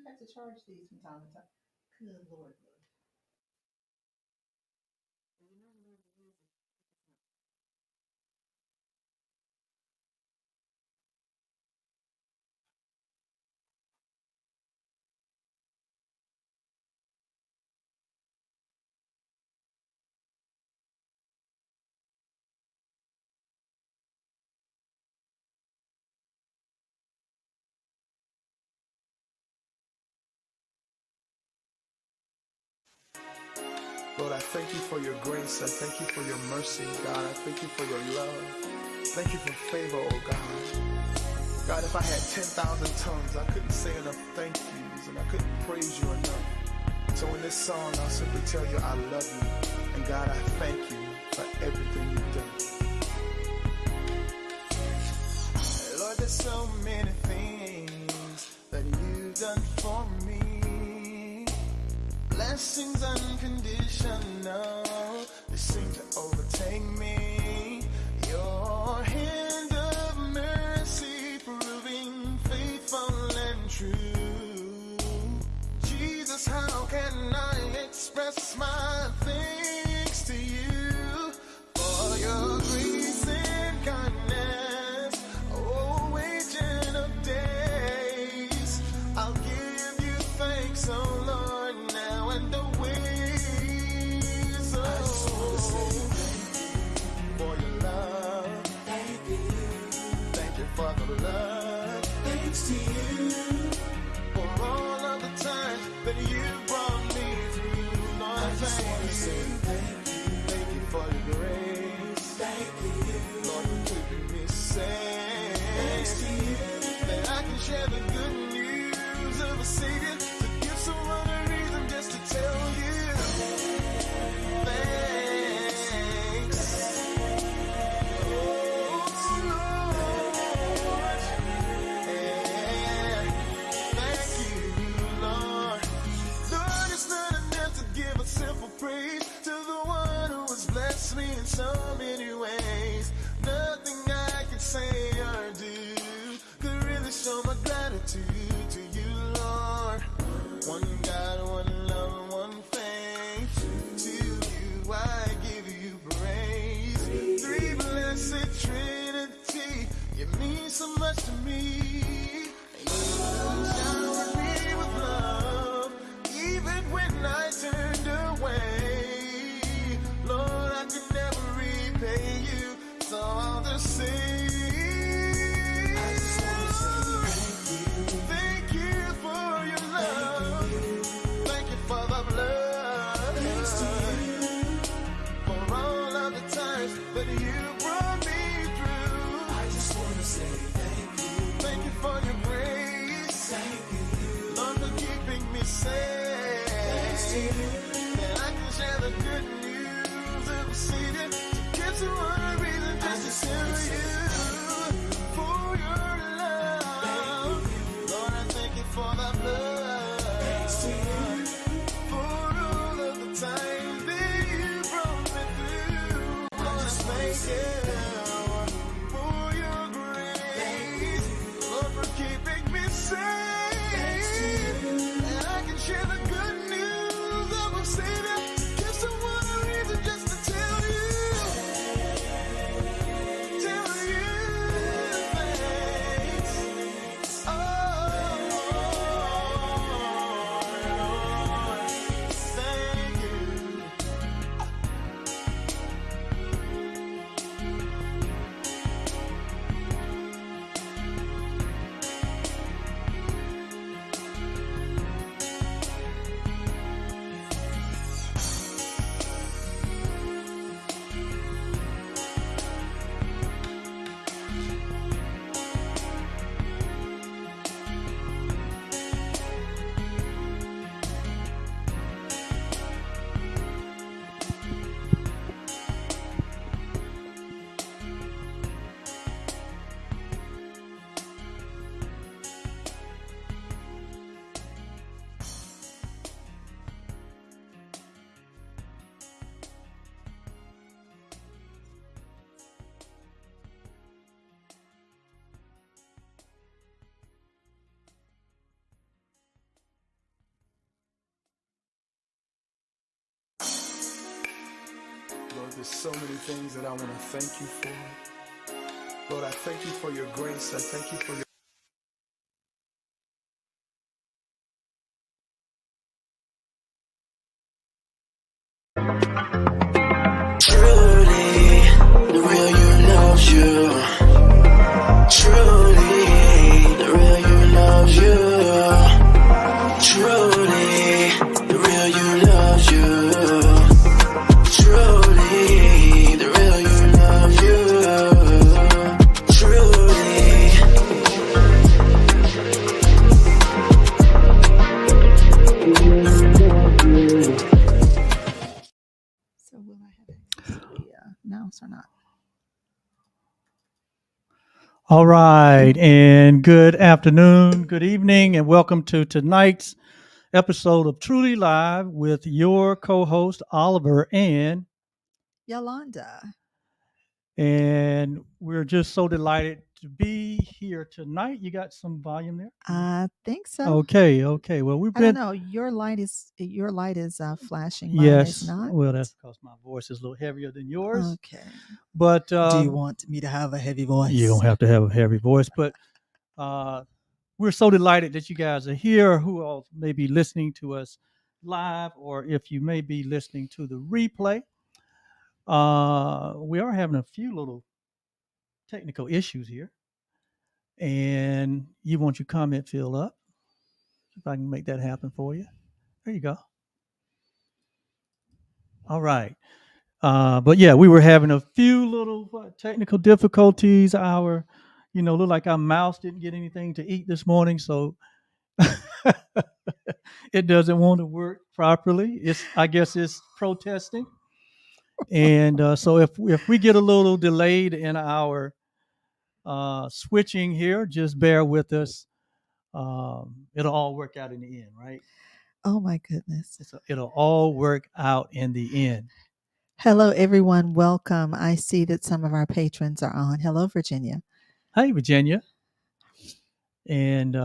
have to charge these from time to time. Good Lord, Lord. Lord, I thank you for your grace. I thank you for your mercy, God. I thank you for your love. Thank you for favor, oh God. God, if I had 10,000 tongues, I couldn't say enough thank yous, and I couldn't praise you enough. So in this song, I'll simply tell you I love you. And God, I thank you for everything you've done. Lord, there's so many things that you've done for me. Blessings unconditional, they seem to overtake me. Your hand of mercy proving faithful and true. Jesus, how can I express my thanks to you for your grace and kindness, oh, agent of days. I'll give you thanks, oh Lord, now and always. Oh, I just want to say thank you for your love. Thank you. Thank you for the love. Thanks to you for all of the times that you brought me through. Lord, I just want to say thank you. Thank you for your grace. Thank you, Lord, for keeping me safe. Thanks to you that I can share the good news of a Savior, to give someone a reason just to tell you thanks. Oh, Lord, yeah. Thank you, Lord. Lord, it's not enough to give a simple praise to the one who has blessed me in so many ways. Nothing I can say or do could really show my gratitude to you, Lord. One God, one love, one faith. To you I give you praise. Three blessed Trinity, you mean so much to me. You showered me with love, even when I turned away. Lord, I could never repay you, so I'll just say thank you for your love. Thank you for the blood. Thanks to you for all of the times that you brought me through. I just want to say thank you. Thank you for your grace. Thank you, Lord, for keeping me safe. Thanks to you that I can share the good news of a Savior, to give someone a reason just to tell you for your love. Lord, I thank you for the blood. Thanks to you for all of the times that you brought me through. Lord, I thank you for your grace. Lord, for keeping me safe. And I can share the good news of a Savior, give someone a reason just to tell you thanks. Oh, Lord, thank you. There's so many things that I want to thank you for. Lord, I thank you for your grace. I thank you for your Truly, the real you loves you. Truly, the real you loves you. Truly, the real you loves you. Truly, the real you loves you. Truly. So will I have access to the mouse or not? All right, and good afternoon, good evening, and welcome to tonight's episode of Truly Live with your co-host Oliver and Yolanda. we're just so delighted to be here tonight. You got some volume there? I think so. Okay. Well, we've I don't been know. Your light is flashing. Mine is yes. not. Well, that's because my voice is a little heavier than yours. Okay. But Do you want me to have a heavy voice? you don't have to have a heavy voice, but we're so delighted that you guys are here, who all may be listening to us live, or if you may be listening to the replay. We are having a few little technical issues here, and you want your comment filled up. If I can make that happen for you. There you go. All right. But yeah, we were having a few little technical difficulties. Look like our mouse didn't get anything to eat this morning, so it doesn't want to work properly. I guess it's protesting. And so if we get a little delayed in our switching here, just bear with us. It'll all work out in the end, right? Oh my goodness. It'll all work out in the end. Hello, everyone. Welcome. I see that some of our patrons are on. Hello, Virginia. Hi, Virginia. And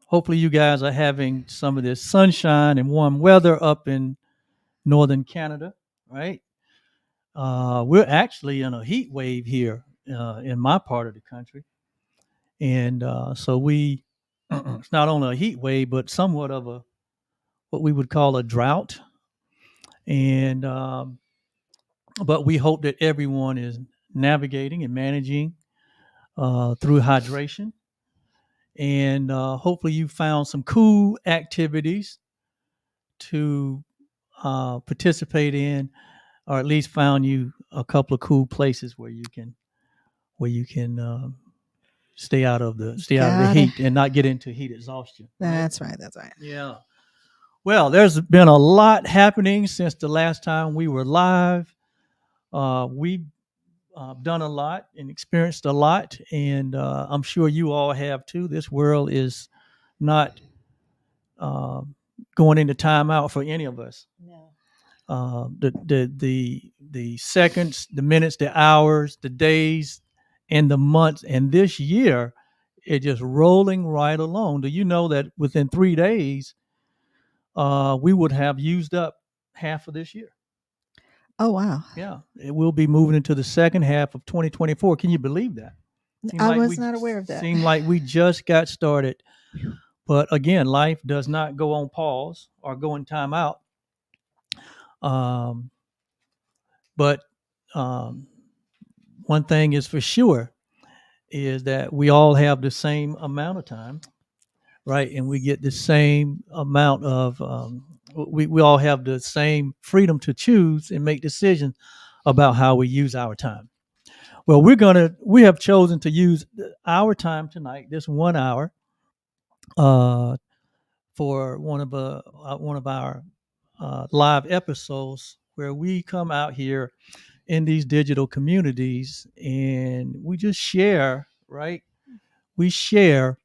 hopefully you guys are having some of this sunshine and warm weather up in northern Canada, right? We're actually in a heat wave here in my part of the country. And so we, it's not only a heat wave, but somewhat of what we would call a drought. And, but we hope that everyone is navigating and managing through hydration. And hopefully you found some cool activities to participate in, or at least found you a couple of cool places where you can stay out of the heat and not get into heat exhaustion. That's right. Yeah. Well, there's been a lot happening since the last time we were live. We've done a lot and experienced a lot, and I'm sure you all have too. This world is not going into timeout for any of us. No. The seconds, the minutes, the hours, the days, and the months, and this year, it's just rolling right along. Do you know that within 3 days, we would have used up half of this year? Oh, wow. Yeah, it will be moving into the second half of 2024. Can you believe that? I was not aware of that. Seemed like we just got started. But again, life does not go on pause or go in timeout. But one thing is for sure is that we all have the same amount of time, right? And we get the same amount of, we all have the same freedom to choose and make decisions about how we use our time. Well, we have chosen to use our time tonight, this 1 hour, for one of our live episodes where we come out here in these digital communities and we just share, right? We share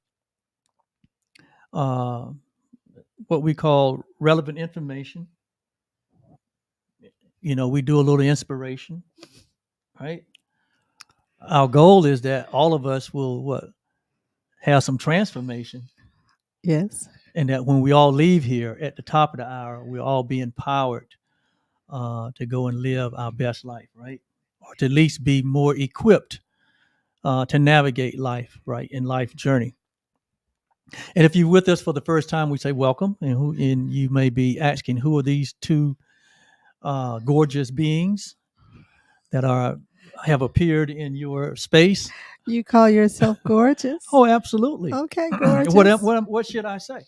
what we call relevant information. We do a little inspiration, right? Our goal is that all of us will have some transformation. Yes. And that when we all leave here at the top of the hour, we'll all be empowered to go and live our best life, right? Or to at least be more equipped to navigate life, right, in life journey. And if you're with us for the first time, we say welcome. And you may be asking, who are these two gorgeous beings that have appeared in your space? You call yourself gorgeous? Oh, absolutely. Okay, what, gorgeous. what should I say?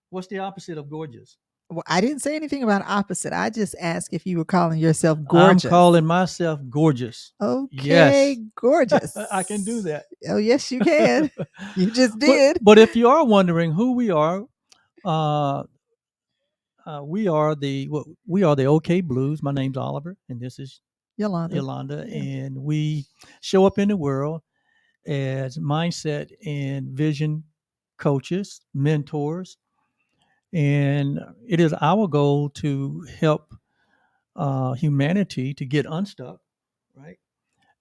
What's the opposite of gorgeous? Well, I didn't say anything about opposite. I just asked if you were calling yourself I'm gorgeous. calling myself gorgeous. Okay, Yes. gorgeous. I can do that. Oh, yes, you can. You just But, did. but if you are wondering who we are, we are the OK Blues. My name's Oliver, and this is Yolanda. Yolanda, Yeah. and we show up in the world as mindset and vision coaches, mentors, and it is our goal to help humanity to get unstuck, right,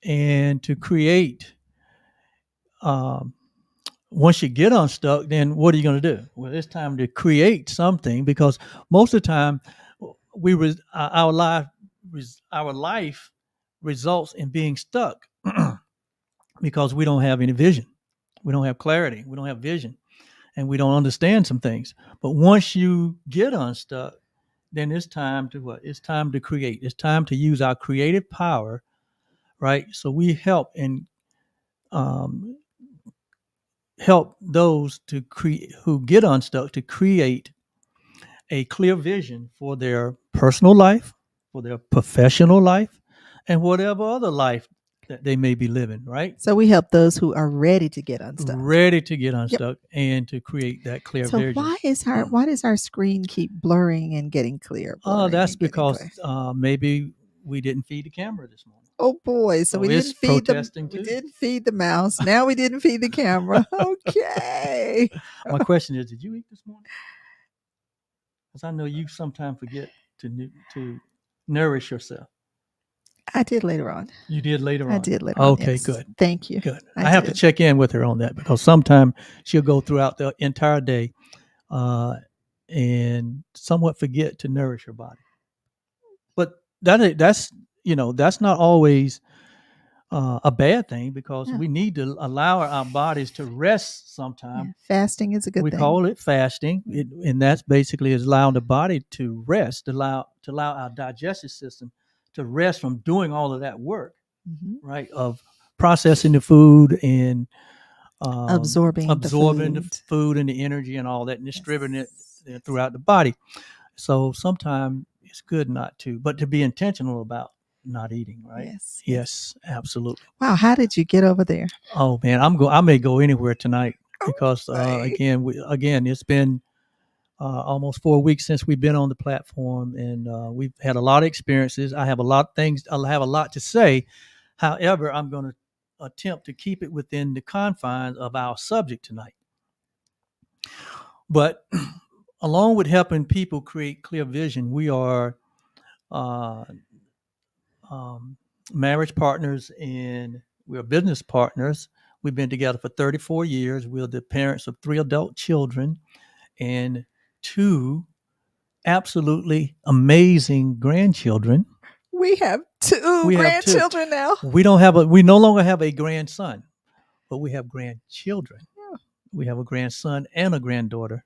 and to create. Um, Once you get unstuck, then what are you going to do? Well, it's time to create something, because most of the time, our life results in being stuck because we don't have any vision, we don't have clarity, we don't have vision, and we don't understand some things. But once you get unstuck, then it's time to what? It's time to create. It's time to use our creative power, right? So we um, help those who get unstuck to create a clear vision for their personal life, for their professional life, and whatever other life that they may be living, right? So we help those who are ready to get unstuck. Ready to get unstuck and to create that clear So vision. why does our screen keep blurring and getting clear? That's because maybe we didn't feed the camera this morning. Oh boy! So we didn't feed the mouse. Now we didn't feed the camera. Okay. My question is, did you eat this morning? Because I know you sometimes forget to nourish yourself. I did later on. You did later on? I did later on. Okay, yes. good. Thank you. Good. I have to check in with her on that, because sometimes she'll go throughout the entire day and somewhat forget to nourish her body. But that's not always a bad thing, because we need to allow our bodies to rest sometime. Yeah, fasting is a good thing. We call it fasting, and that's basically is allowing the body to rest, to allow our digestive system to rest from doing all of that work, right, of processing the food and absorbing the food and the energy and all that, and distributing it throughout the body. So sometimes it's good not to, but to be intentional about not eating, right? Yes, absolutely. Wow, how did you get over there? Oh man, I may go anywhere tonight, because again, it's been almost 4 weeks since we've been on the platform, and we've had a lot of experiences. I have a lot of things. I'll have a lot to say. However, I'm going to attempt to keep it within the confines of our subject tonight. But along with helping people create clear vision, we are marriage partners, and we're business partners. We've been together for 34 years. We're the parents of 3 adult children and 2 absolutely amazing grandchildren. We have 2 grandchildren now. We no longer have a grandson, but we have grandchildren. Yeah. We have a grandson and a granddaughter,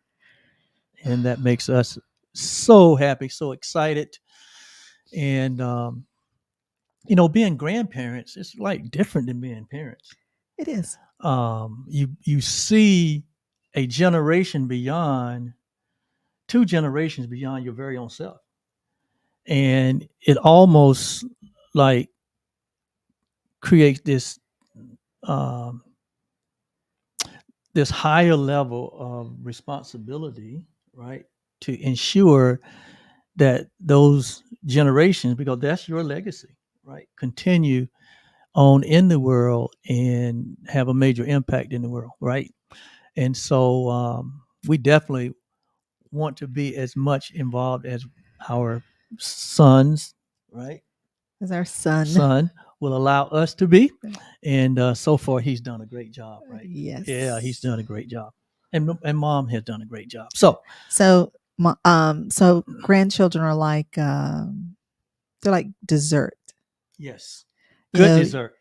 and that makes us so happy, so excited. And being grandparents is like different than being parents. It is. You see a generation beyond, 2 generations beyond your very own self, and it almost like creates this this higher level of responsibility, right, to ensure that those generations, because that's your legacy, right, continue on in the world and have a major impact in the world, right? And so we definitely want to be as much involved as our sons, right? As our son will allow us to be. And so far, he's done a great job, right? Yes. Yeah, he's done a great job. And mom has done a great job. So grandchildren are like They're like dessert. Yes. You Good know, dessert.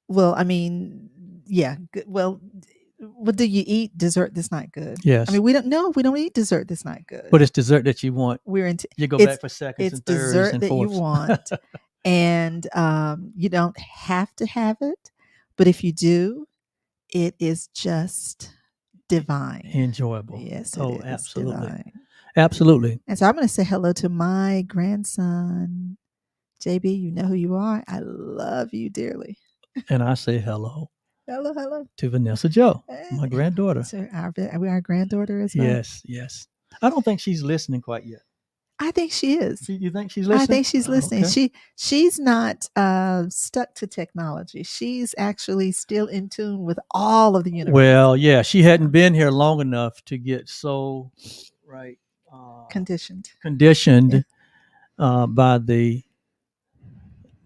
well, I mean, yeah. Well, what do you eat dessert that's not good? Yes. I mean, we don't eat dessert that's not good. But it's dessert that you want. We're into You go it's back for seconds it's and thirds dessert and that you fourths. want, and you don't have to have it, but if you do, it is just divine. Enjoyable. Yes, it Oh, is absolutely. divine. Absolutely. And so I'm going to say hello to my grandson, JB. You know who you are. I love you dearly. And I say hello Hello, hello. to Vanessa Joe, my Hey. granddaughter. So our granddaughter as well. Yes, yes. I don't think she's listening quite yet. I think she is. You think she's listening? I think she's listening. Okay. She's not stuck to technology. She's actually still in tune with all of the universe. Well, yeah, she hadn't been here long enough to get so right Conditioned by the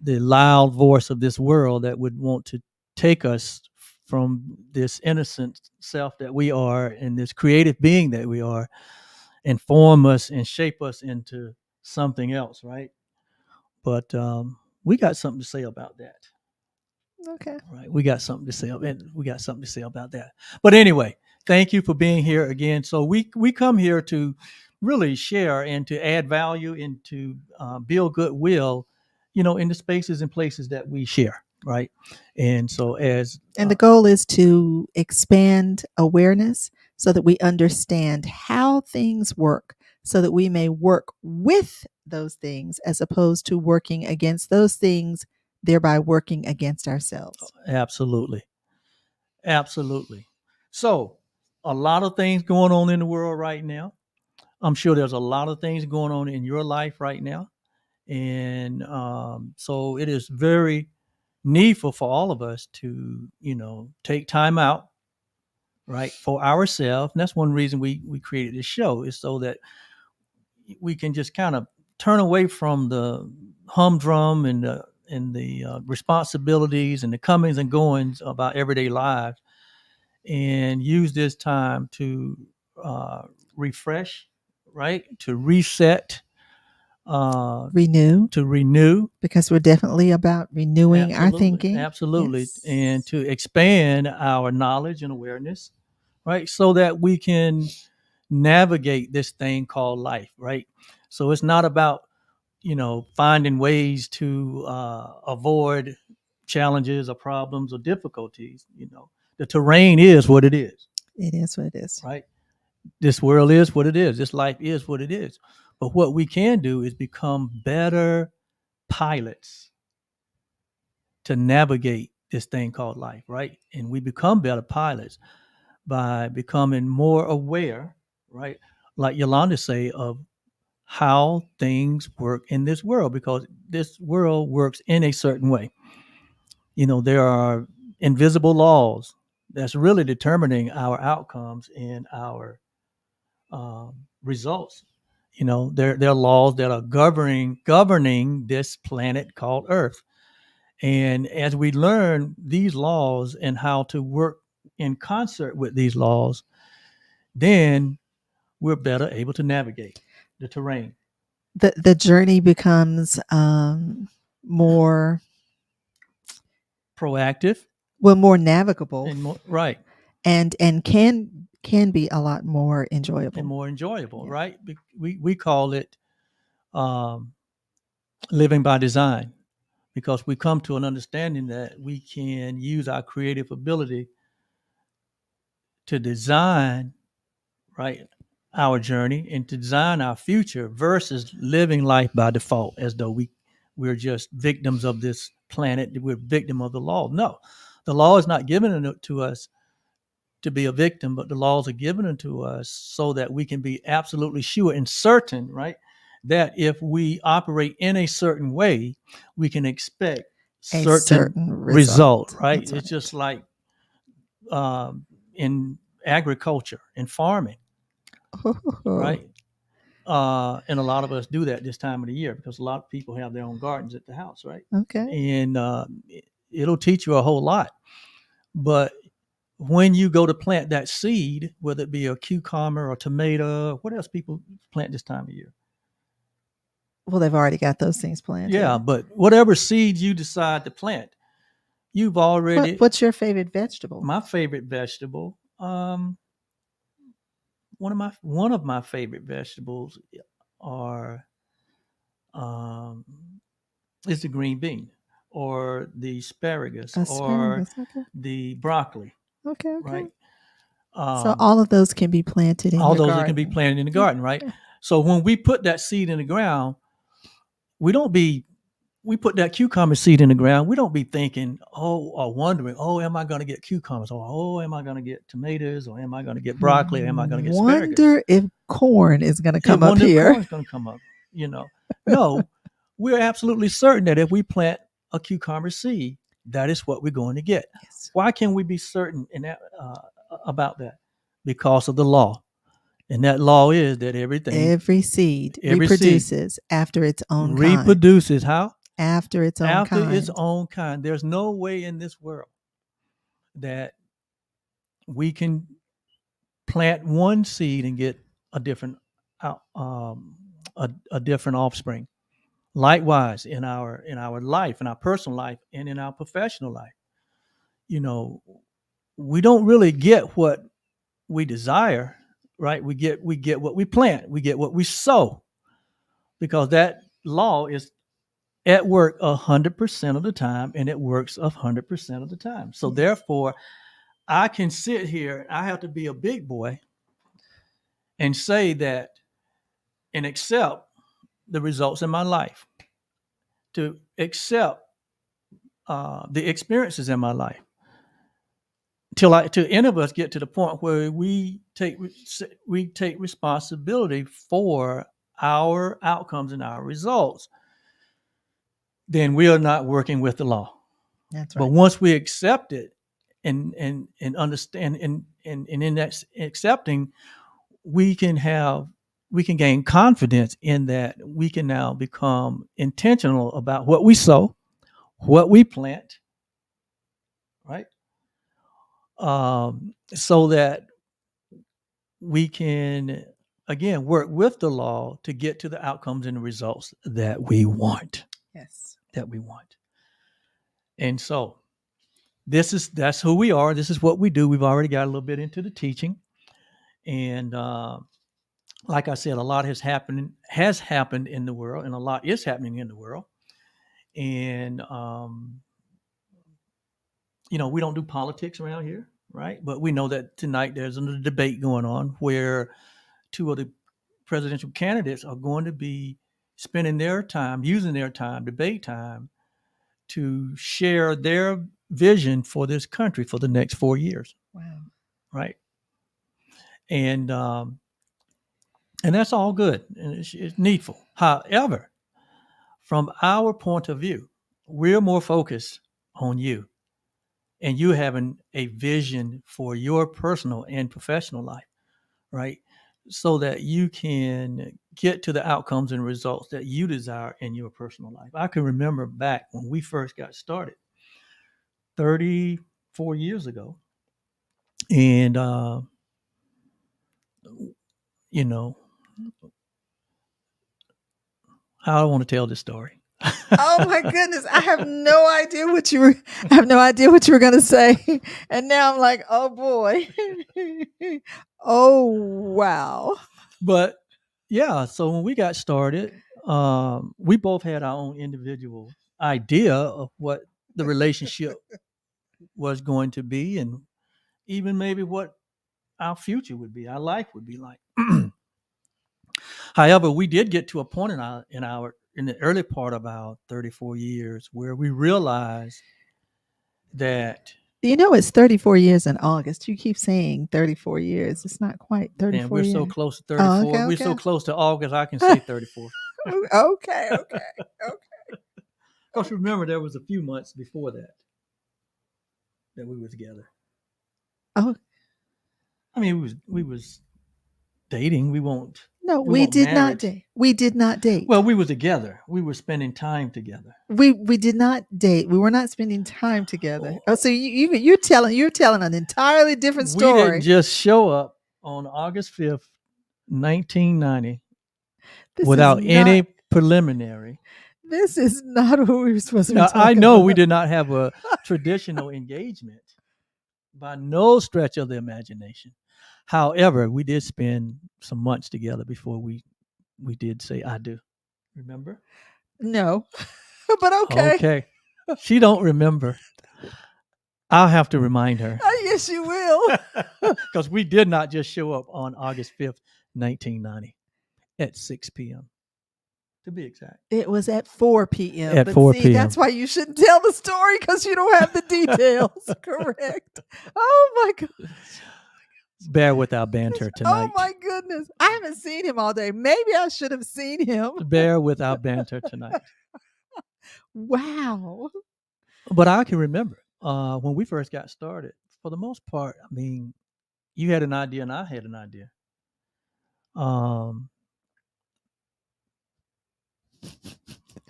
loud voice of this world that would want to take us from this innocent self that we are and this creative being that we are and form us and shape us into something else, right? But we got something to say about that. Okay. Right. We got something to say, and we got something to say about that. But anyway, thank you for being here again. So we come here to really share and to add value and to build goodwill, in the spaces and places that we share, right? And so and the goal is to expand awareness so that we understand how things work, so that we may work with those things as opposed to working against those things, thereby working against ourselves. Absolutely. So a lot of things going on in the world right now. I'm sure there's a lot of things going on in your life right now. And so it is very needful for all of us to, take time out, right, for ourselves. And that's one reason we created this show, is so that we can just kind of turn away from the humdrum and the responsibilities and the comings and goings of our everyday lives, and use this time to refresh, right, to reset, Renew, to renew. because we're definitely about renewing our thinking. Absolutely. Yes. And to expand our knowledge and awareness, right? So that we can navigate this thing called life, right? So it's not about, finding ways to avoid challenges or problems or difficulties. The terrain is what it is, It is what it is. right? This world is what it is. This life is what it is. But what we can do is become better pilots to navigate this thing called life, right? And we become better pilots by becoming more aware, right? Like Yolanda say, of how things work in this world, because this world works in a certain way. There are invisible laws that's really determining our outcomes and our results. There are laws that are governing this planet called Earth. And as we learn these laws and how to work in concert with these laws, then we're better able to navigate the terrain. The journey becomes more Proactive, more navigable, and more, right, and can be a lot more enjoyable. and more enjoyable, Yeah. right? We call it living by design, because we come to an understanding that we can use our creative ability to design, right, our journey and to design our future, versus living life by default as though we're just victims of this planet, we're victim of the law. No, the law is not given to us to be a victim, but the laws are given to us so that we can be absolutely sure and certain, right, that if we operate in a certain way, we can expect A certain result, right? That's It's just like in agriculture and farming, right? And a lot of us do that this time of the year because a lot of people have their own gardens at the house, right? Okay. And it'll teach you a whole lot. But when you go to plant that seed, whether it be a cucumber or tomato, what else people plant this time of year? Well, they've already got those things planted. Yeah, but whatever seeds you decide to plant, you've already. What's your favorite vegetable? My favorite vegetable, one of my favorite vegetables are is the green bean or the asparagus, or Asparagus. Okay. the broccoli, Okay. Okay. right? So all of those can be planted in all your those garden. can be planted in the garden, right? Yeah. So when we put that seed in the ground, we don't be we put that cucumber seed in the ground, we don't be thinking, or wondering, oh, am I going to get cucumbers? Or, oh, am I going to get tomatoes? Or am I going to get broccoli? Or am I going to get asparagus? Wonder if corn is going to Yeah, come up wonder if here. corn's going to come up. No, we're absolutely certain that if we plant a cucumber seed, that is what we're going to get. Yes. Why can we be certain about that? Because of the law. And that law is that every seed seed reproduces after its own kind. reproduces how? After its own After kind. its own kind. There's no way in this world that we can plant one seed and get a different a different offspring. Likewise, in our life, in our personal life, and in our professional life, we don't really get what we desire, right? We get what we plant, we get what we sow, because that law is at work 100% of the time, and it works 100% of the time. So therefore, I can sit here, I have to be a big boy and say that and accept the results in my life, to accept the experiences in my life, till any of us get to the point where we take responsibility for our outcomes and our results. Then we are not working with the law. That's right. But once we accept it and understand, and in that accepting, we can gain confidence in that we can now become intentional about what we sow, what we plant, right? So that we can again work with the law to get to the outcomes and the results that we want. Yes. That we want. And so that's who we are. This is what we do. We've already got a little bit into the teaching, and like I said, a lot has happened in the world, and a lot is happening in the world. And we don't do politics around here, right? But we know that tonight there's a debate going on where two of the presidential candidates are going to be spending their time, using their time, debate time, to share their vision for this country for the next 4 years. Wow. Right. And that's all good, and it's needful. However, from our point of view, we're more focused on you and you having a vision for your personal and professional life, right? So that you can get to the outcomes and results that you desire in your personal life. I can remember back when we first got started 34 years ago, and how I want to tell this story. Oh my goodness. I have no idea what you were going to say. And now I'm like, oh boy. Oh, wow. But yeah, so when we got started, we both had our own individual idea of what the relationship was going to be, and even maybe what our future would be, our life would be like. However, we did get to a point in the early part of our 34 years where we realized that it's 34 years in August. You keep saying 34 years. It's not quite 34 and we're years. so close to 34. Oh, okay, We're so close to August, I can say 34. Okay. Because remember, there was a few months before that we were together. Oh. I mean, we was dating. We did not date. We did not date. Well, we were together. We were spending time together. We did not date. We were not spending time together. Oh, so you're telling an entirely different story. We didn't just show up on August 5th, 1990, without any preliminary. This is not what we were supposed to be Now, I talking know about. we did not have a traditional engagement by no stretch of the imagination. However, we did spend some months together before we did say I do. Remember? No, but okay. Okay. She don't remember. I'll have to remind her Yes, you will. because we did not just show up on August 5th, 1990 at 6 p.m. to be exact. It was at 4 p.m. At But 4 see, p.m. that's why you shouldn't tell the story because you don't have the details. Correct. Oh my god. Bear with our banter Oh tonight. my goodness. I haven't seen him all day. Maybe I should have seen him. Bear with our banter tonight. Wow. But I can remember when we first got started, for the most part, I mean, you had an idea and I had an idea.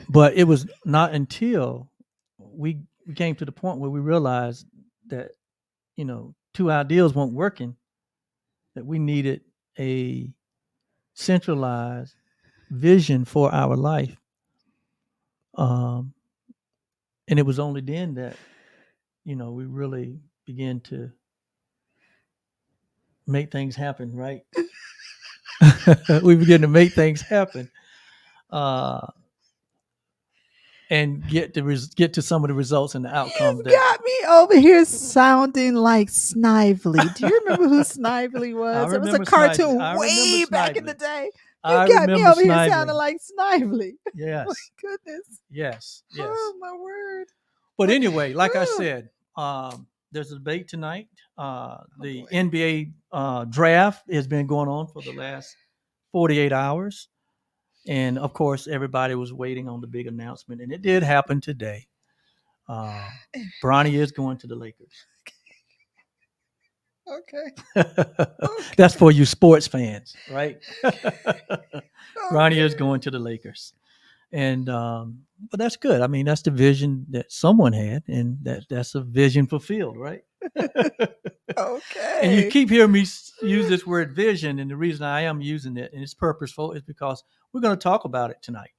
But it was not until we came to the point where we realized that, two ideas weren't working, that we needed a centralized vision for our life. Um, and it was only then that, we really began to make things happen, right? We began to make things happen. And get to some of the results and the outcomes You've that got me over here sounding like Snively. Do you remember who Snively was? It was a remember Snively. cartoon I way remember back in the Snively. day. I You got me remember over here Snively. sounding like Snively. My Yes, goodness. yes. Oh my word. But anyway, like I Oh, said, there's a debate tonight. The boy. NBA draft has been going on for the last 48 hours. And of course, everybody was waiting on the big announcement, and it did happen today. Bronny is going to the Lakers. Okay. That's for you sports fans, right? Bronny is Okay. going to the Lakers. And but that's good. I mean, that's the vision that someone had, and that's a vision fulfilled, right? And you Okay. keep hearing me use this word vision, and the reason I am using it and it's purposeful is because we're going to talk about it tonight.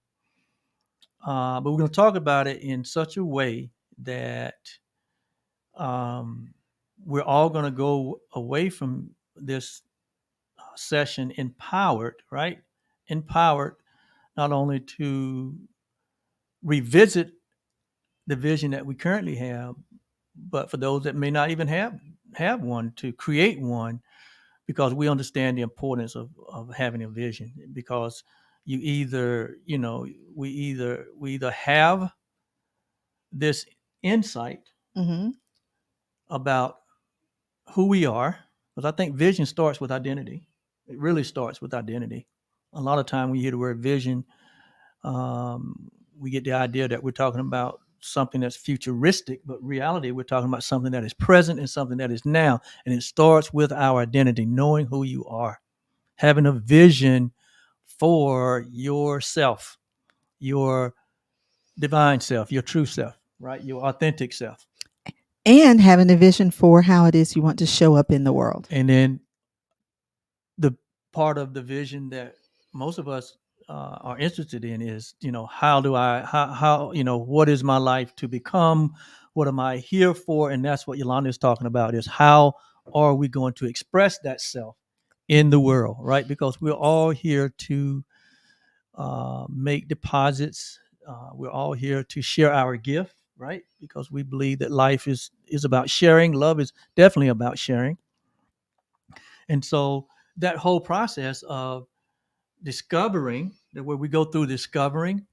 But we're going to talk about it in such a way that um, we're all going to go away from this session empowered, right? Empowered not only to revisit the vision that we currently have, but for those that may not even have one, to create one, because we understand the importance of having a vision. Because you either, we either have this insight Mm-hmm. about who we are, because I think vision starts with identity. It really starts with identity. A lot of time when you hear the word vision, we get the idea that we're talking about something that's futuristic, but reality, we're talking about something that is present and something that is now. And it starts with our identity, knowing who you are, having a vision for yourself, your divine self, your true self, right? Your authentic self. And having a vision for how it is you want to show up in the world. And then the part of the vision that most of us are interested in is, how do I, how, what is my life to become? What am I here for? And that's what Yolanda is talking about, is how are we going to express that self in the world, right? Because we're all here to make deposits. We're all here to share our gift, right? Because we believe that life is about sharing. Love is definitely about sharing. And so that whole process of discovering, that where we go through discovering,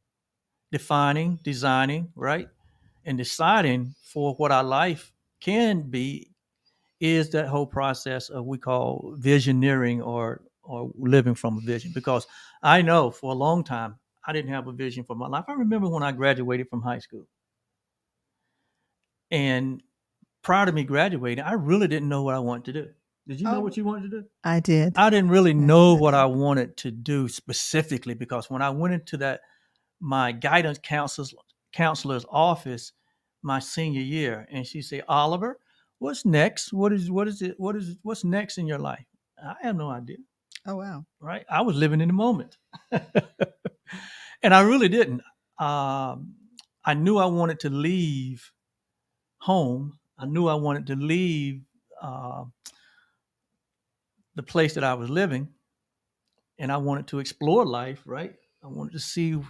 defining, designing, right, and deciding for what our life can be, is that whole process of we call visioneering, or living from a vision. Because I know for a long time I didn't have a vision for my life. I remember when I graduated from high school, and prior to me graduating, I really didn't know what I wanted to do. Did you know what you wanted to do? I did. I didn't really Yes, know I what did. I wanted to do specifically, because when I went into that my guidance counselor's office my senior year, and she said, "Oliver, what's next? What's next in your life?" I have no idea, Oh wow. right? I was living in the moment. And I really didn't. I knew I wanted to leave home. I knew I wanted to leave uh, the place that I was living, and I wanted to explore life. Right, I wanted to see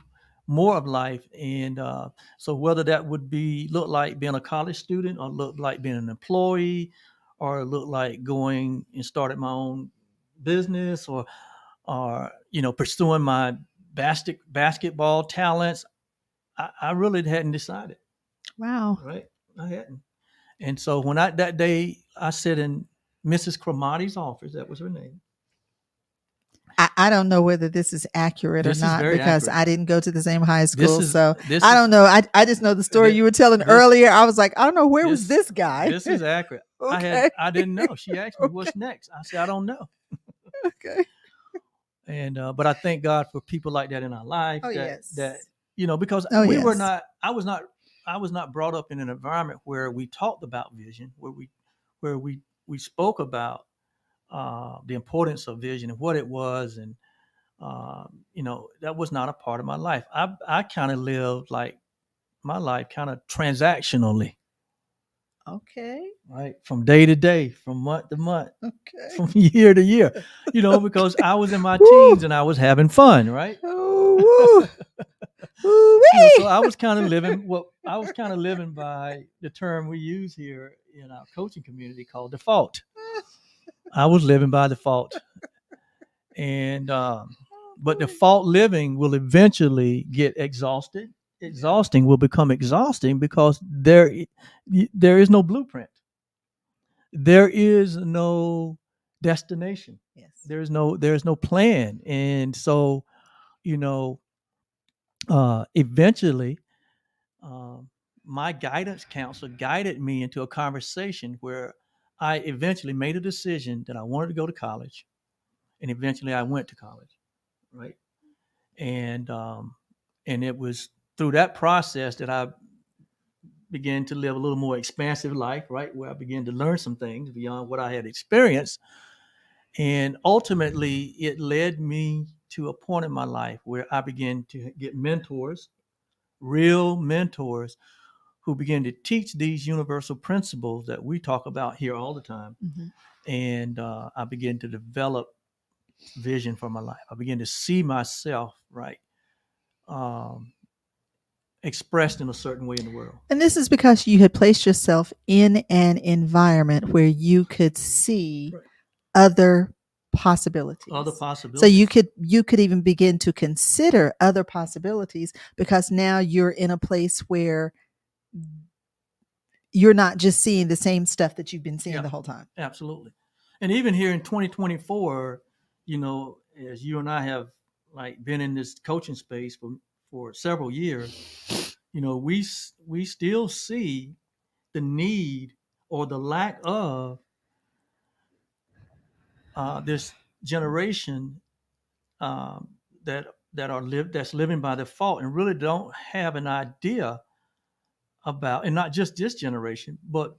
more of life, and so whether that would be look like being a college student, or look like being an employee, or look like going and started my own business, or pursuing my basketball talents, I really hadn't decided. Wow. Right, I hadn't. And so when I that day I sat in Mrs. Cromati's office, that was her name. I don't know whether this is accurate or This is not very because accurate. I didn't go to the same high school. Is So this I is don't know. I just know the story this you were telling this earlier. I was like, I don't know, where was this this guy? this is accurate. Okay. I didn't know. She asked me Okay. what's next. I said I don't know. Okay. And but I thank God for people like that in our life, Oh, that yes. because Oh, we were yes. not I was not brought up in an environment where we talked about vision, where we spoke about the importance of vision and what it was, and that was not a part of my life. I kind of lived like my life kind of transactionally, Okay. right, from day to day, from month to month, Okay. from year to year, because I was in my Woo. teens and I was having fun, right? Oh, woo. So Woo-wee. I was kind of living by the term we use here in our coaching community called default. I was living by default, and but default living will eventually get exhausted. Exhausting will become exhausting because there is no blueprint. There is no destination. Yes. There's no plan, and so you know eventually um, my guidance counselor guided me into a conversation where I eventually made a decision that I wanted to go to college, and eventually I went to college, right? And it was through that process that I began to live a little more expansive life, right, where I began to learn some things beyond what I had experienced, and ultimately it led me to a point in my life where I began to get mentors, real mentors, who began to teach these universal principles that we talk about here all the time. Mhm. And I began to develop vision for my life. I began to see myself, right, um, expressed in a certain way in the world. And this is because you had placed yourself in an environment where you could see Right. other possibilities. Other So possibilities. you could even begin to consider other possibilities because now you're in a place where you're not just seeing the same stuff that you've been seeing Yeah. the whole time. Absolutely. And even here in 2024, as you and I have like been in this coaching space for several years, we still see the need or the lack of this generation um, that's living by default and really don't have an idea about, and not just this generation, but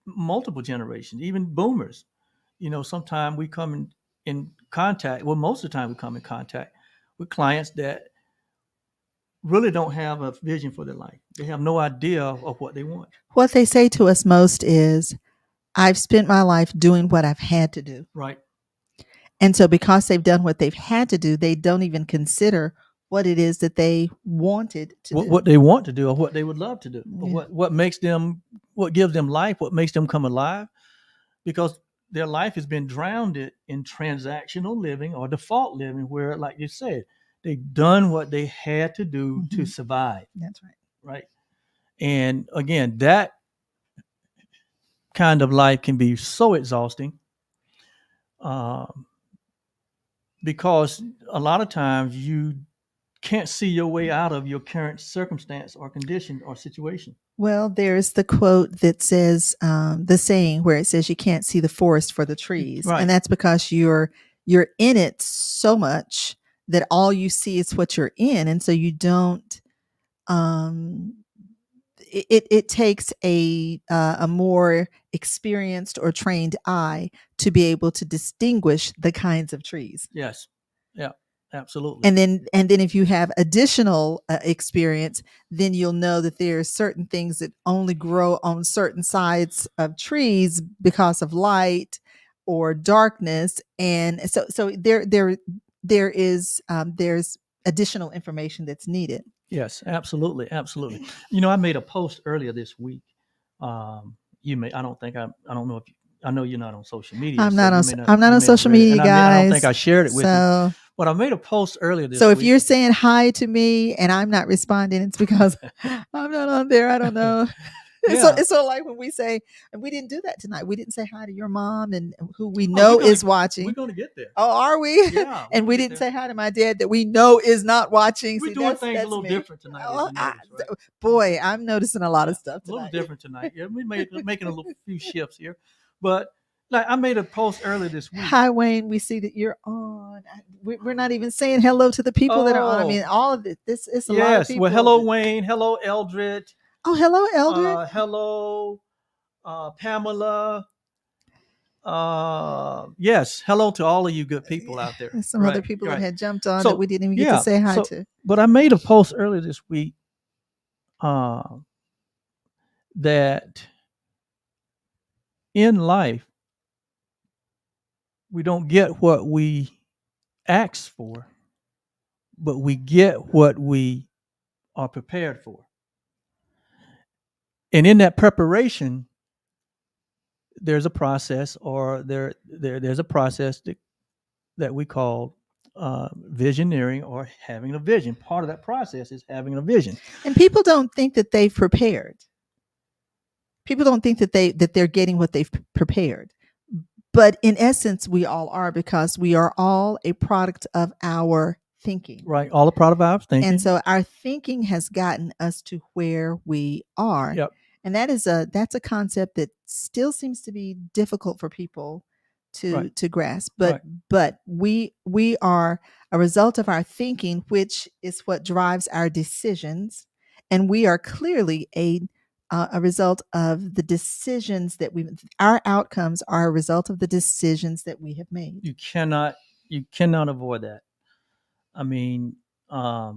multiple generations, even boomers. Sometimes we come in contact. Well, most of the time we come in contact with clients that really don't have a vision for their life. They have no idea of what they want. What they say to us most is, I've spent my life doing what I've had to do. Right. And so because they've done what they've had to do, they don't even consider what it is that they wanted to do. What they want to do, or what they would love to do, or Yeah. what gives them life, what makes them come alive, because their life has been drowned in transactional living or default living, where, like you said, they've done what they had to do to survive. That's right. Right. And again, that kind of life can be so exhausting, um, because a lot of times you can't see your way out of your current circumstance or condition or situation. Well, there's the quote that says, the saying where it says you can't see the forest for the trees. Right. And that's because you're in it so much that all you see is what you're in. And so you don't, it takes a more experienced or trained eye to be able to distinguish the kinds of trees. Yes. Yeah. Absolutely. And then if you have additional experience, then you'll know that there are certain things that only grow on certain sides of trees because of light or darkness. And so there is there's additional information that's needed. Yes, absolutely, absolutely. You know, I made a post earlier this week. You may, I don't think I don't know if you, I know you're not on social media, I'm so not on you may not, I'm not you on may not social read it, media, and I don't think guys. I shared it with you. So But I made a post earlier this so if week. you're saying hi to me and I'm not responding, it's because I'm not on there. I don't know. Yeah. It's so like when we say, and we didn't do that tonight. We didn't say hi to your mom and who we Oh, know is watching. we're gonna get there. Oh, are we? Yeah, And we get didn't there. say hi to my dad that we know is not watching. We're See, doing things a that's little me. different tonight, as Oh, you notice, right? boy, I'm noticing a lot Yeah, of stuff a little tonight. different tonight. Yeah, making a little few shifts here, but like I made a post earlier this week. Hi, Wayne. We see that you're on. We're not even saying hello to the people that are on. I mean, all of it. This is a lot of Yes. people. Well, hello, Wayne. Hello, Eldred. Oh, hello, Eldred. Hello, Pamela. Yes. Hello to all of you good people out there. There's some other people that had jumped on that we didn't even get to say hi to. But I made a post earlier this week that in life we don't get what we ask for, but we get what we are prepared for. And in that preparation, there's a process, or there's a process that we call visioneering, or having a vision. Part of that process is having a vision. And people don't think that they've prepared. People don't think that they're getting what they've prepared. But in essence, we all are, because we are all a product of our thinking. Right, all a product of our thinking. And so our thinking has gotten us to where we are. Yep. And that's a concept that still seems to be difficult for people to grasp. But we are a result of our thinking, which is what drives our decisions. And we are clearly a result of the decisions that our outcomes are a result of the decisions that we have made. You cannot avoid that. I mean, I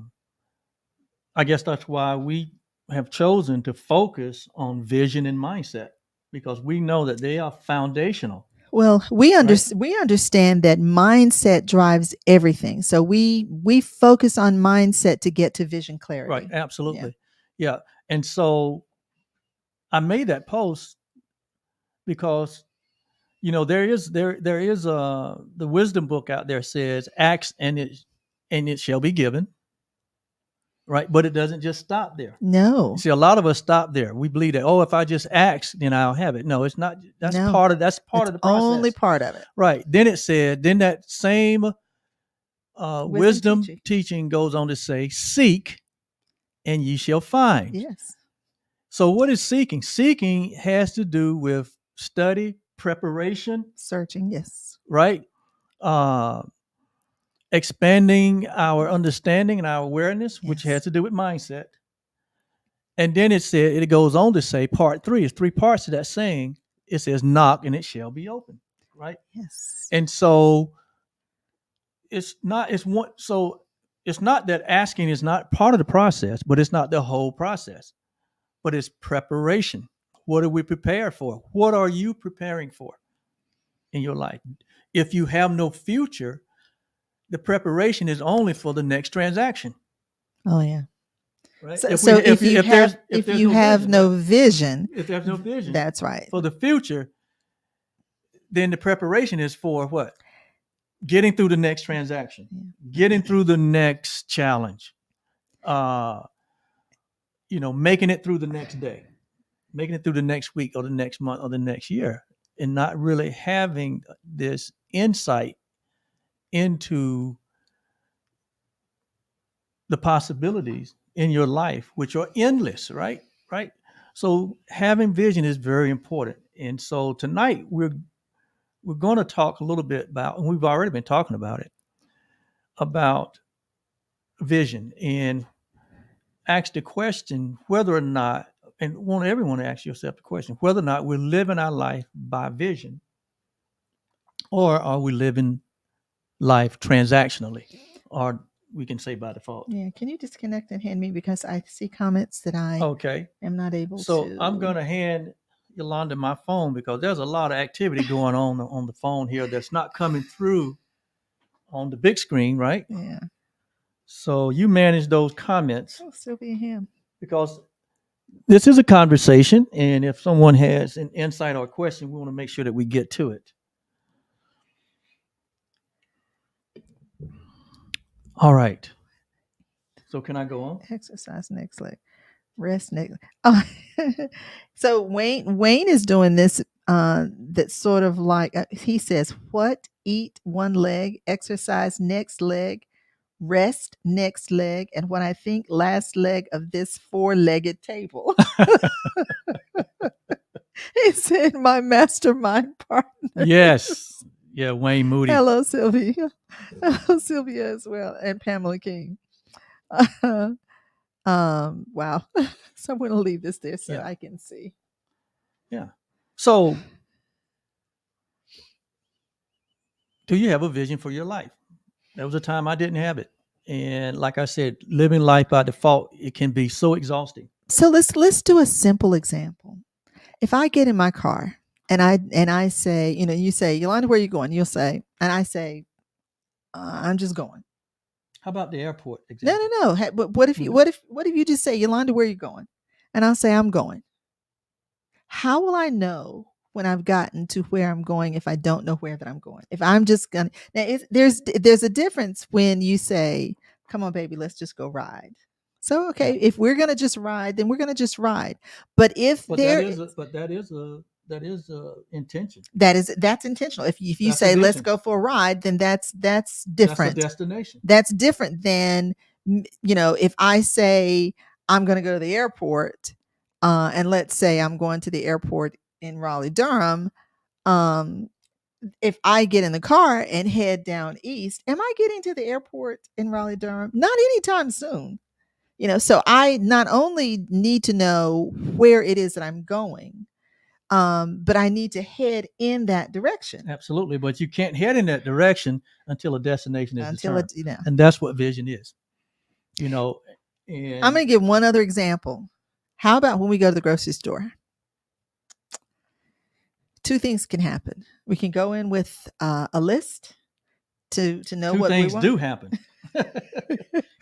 guess that's why we have chosen to focus on vision and mindset, because we know that they are foundational. Well, we understand that mindset drives everything. So we focus on mindset to get to vision clarity. Right, absolutely. Yeah. And so I made that post because there is the wisdom book out there says, ask and it shall be given. Right. But it doesn't just stop there. No. You see, a lot of us stop there. We believe that, if I just ask, then I'll have it. No, it's not. That's part of the process. Only part of it. Right. Then it said, then that same wisdom teaching goes on to say, seek and ye shall find. Yes. So what is seeking? Seeking has to do with study, preparation, searching. Yes. Right. Expanding our understanding and our awareness, which has to do with mindset. And then it goes on to say, part 3 is 3 parts to that saying. It says, knock and it shall be open. Right. Yes. And so it's not that asking is not part of the process, but it's not the whole process, but it's preparation. What are we prepared for? What are you preparing for in your life? If you have no future, the preparation is only for the next transaction. Oh yeah. Right. So if you have no vision, if there's no vision, that's right. For the future, then the preparation is for what? Getting through the next transaction, getting through the next challenge, making it through the next day, making it through the next week or the next month or the next year, and not really having this insight into the possibilities in your life, which are endless, right? Right. So having vision is very important. And so tonight we're going to talk a little bit about, and we've already been talking about it, about vision, and ask the question whether or not, and want everyone to ask yourself the question, whether or not we're living our life by vision, or are we living life transactionally? or we can say by default. Yeah. Can you disconnect and hand me, because I see comments that I Okay. am not able So to. I'm going to hand Yolanda my phone because there's a lot of activity going on the phone here that's not coming through on the big screen, right? Yeah. So you manage those comments Oh, Sylvia Ham. because this is a conversation, and if someone has an insight or a question, we want to make sure that we get to it. All right. So can I go on? Exercise next leg. Rest next. Oh, so Wayne is doing this. That's sort of like he says, "What? Eat one leg, exercise next leg, rest next leg, and what I think last leg of this four-legged table." He said, "My mastermind partner." Yes. Yeah, Wayne Moody. Hello, Sylvia. Hello, Sylvia as well, and Pamela King. Wow. So I'm going to leave this there so Yeah. I can see. Yeah. So, do you have a vision for your life? There was a time I didn't have it. And like I said, living life by default, it can be so exhausting. So let's do a simple example. If I get in my car and I say, you say, "Yolanda, where are you going?" You'll say, and I say, "I'm just going." How about the airport No, example? no, no. But what if you just say, "Yolanda, where are you going?" And I'll say, "I'm going." How will I know when I've gotten to where I'm going if I don't know where that I'm going? If I'm just gonna now, there's a difference when you say, "Come on, baby, let's just go ride." So okay, Yeah. if we're gonna just ride, then we're gonna just ride. But if But there that is a intention. that's intentional. If you That's a say, "Let's vision. go for a ride," then that's That's a different. destination. That's different than if I say I'm going to go to the airport, and let's say I'm going to the airport in Raleigh, Durham. Um, if I get in the car and head down east, am I getting to the airport in Raleigh, Durham? Not anytime soon. So I not only need to know where it is that I'm going, but I need to head in that direction Absolutely. But you can't head in that direction until a destination is until determined. it. And that's what vision is. And I'm going to give one other example. How about when we go to the grocery store? Two things can happen. We can go in with a list to know two what we things want. do happen.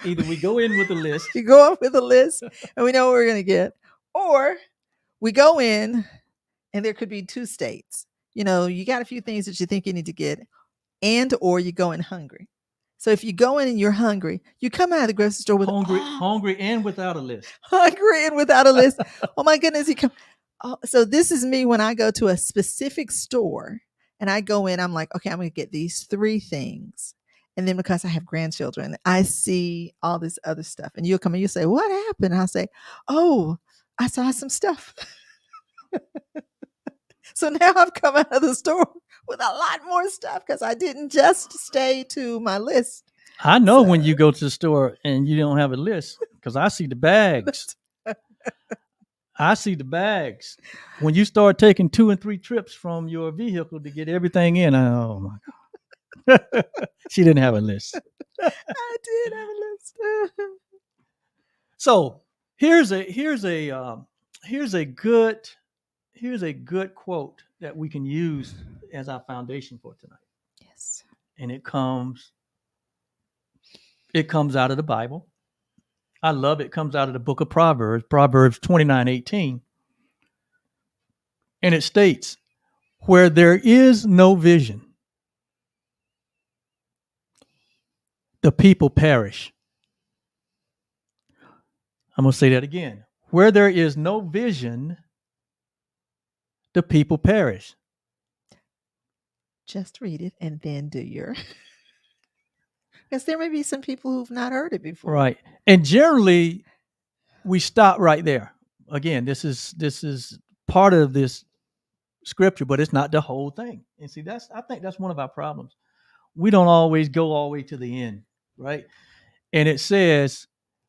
Either we go in with a list. You go up with a list and we know what we're going to get, or we go in and there could be two states. You got a few things that you think you need to get, or you go in hungry. So if you go in and you're hungry, you come out of the grocery store with hungry and without a list. Hungry and without a list. Oh my goodness, he come. Oh, so this is me when I go to a specific store and I go in. I'm like, okay, I'm going to get these three things, and then because I have grandchildren, I see all this other stuff, and you'll come and you say, "What happened?" And I'll say, "Oh, I saw some stuff." So now I've come out of the store with a lot more stuff because I didn't just stay to my list. I know when you go to the store and you don't have a list because I see the bags. I see the bags. When you start taking 2 and 3 trips from your vehicle to get everything in, oh my God. She didn't have a list. I did have a list. So here's a good quote that we can use as our foundation for tonight. Yes. And it comes out of the Bible. I love it. It comes out of the book of Proverbs, Proverbs 29:18. And it states, "Where there is no vision, the people perish." I'm going to say that again. Where there is no vision, the people perish. Just read it and then do your. Because there may be some people who've not heard it before. Right. And generally, we stop right there. Again, this is part of this scripture, but it's not the whole thing. And see, I think that's one of our problems. We don't always go all the way to the end, right? And it says,